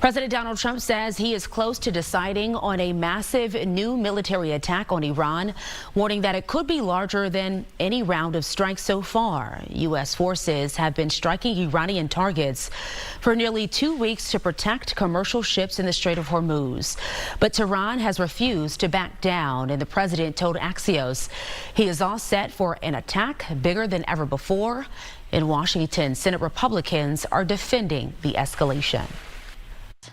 President Donald Trump says he is close to deciding on a massive new military attack on Iran, warning that it could be larger than any round of strikes so far. U.S. forces have been striking Iranian targets for nearly 2 weeks to protect commercial ships in the Strait of Hormuz. But Tehran has refused to back down, and the president told Axios he is all set for an attack bigger than ever before. In Washington, Senate Republicans are defending the escalation.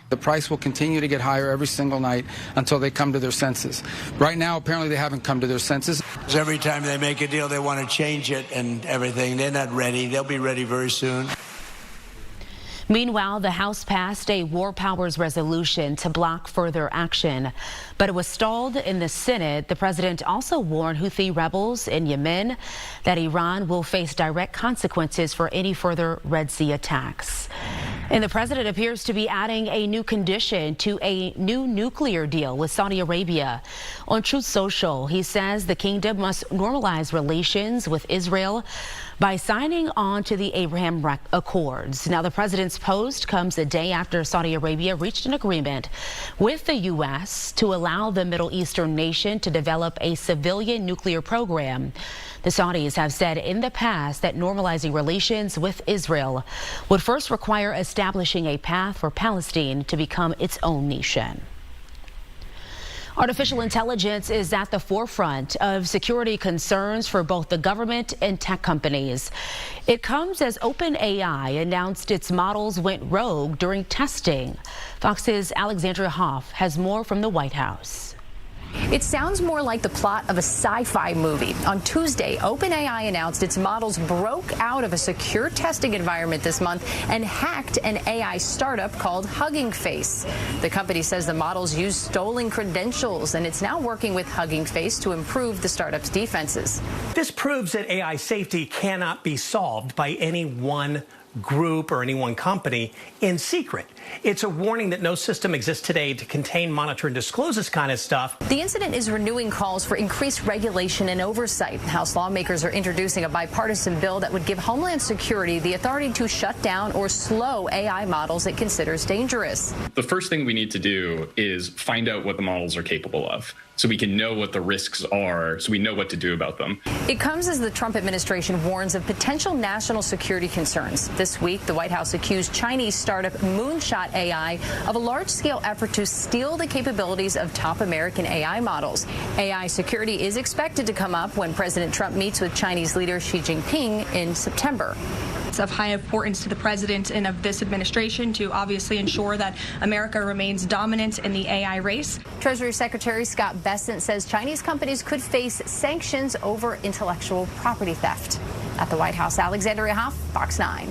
The price will continue to get higher every single night until they come to their senses. Right now, apparently, they haven't come to their senses. Every time they make a deal, they want to change it and everything. They're not ready. They'll be ready very soon. Meanwhile, the House passed a War Powers resolution to block further action, but it was stalled in the Senate. The president also warned Houthi rebels in Yemen that Iran will face direct consequences for any further Red Sea attacks. And the president appears to be adding a new condition to a new nuclear deal with Saudi Arabia. On Truth Social, he says the kingdom must normalize relations with Israel by signing on to the Abraham Accords. Now, the president's post comes a day after Saudi Arabia reached an agreement with the U.S. to allow the Middle Eastern nation to develop a civilian nuclear program. The Saudis have said in the past that normalizing relations with Israel would first require establishing a path for Palestine to become its own nation. Artificial intelligence is at the forefront of security concerns for both the government and tech companies. It comes as OpenAI announced its models went rogue during testing. Fox's Alexandria Hoff has more from the White House. It sounds more like the plot of a sci-fi movie. On Tuesday, OpenAI announced its models broke out of a secure testing environment this month and hacked an AI startup called Hugging Face. The company says the models used stolen credentials, and it's now working with Hugging Face to improve the startup's defenses. This proves that AI safety cannot be solved by any one group or any one company in secret. It's a warning that no system exists today to contain, monitor, and disclose this kind of stuff. The incident is renewing calls for increased regulation and oversight. House lawmakers are introducing a bipartisan bill that would give Homeland Security the authority to shut down or slow AI models it considers dangerous. The first thing we need to do is find out what the models are capable of, so we can know what the risks are, so we know what to do about them. It comes as the Trump administration warns of potential national security concerns. This week, the White House accused Chinese startup Moonshot AI of a large-scale effort to steal the capabilities of top American AI models. AI security is expected to come up when President Trump meets with Chinese leader Xi Jinping in September. It's of high importance to the president and of this administration to obviously ensure that America remains dominant in the AI race. Treasury Secretary Scott Bessent says Chinese companies could face sanctions over intellectual property theft. At the White House, Alexandria Hoff, Fox 9.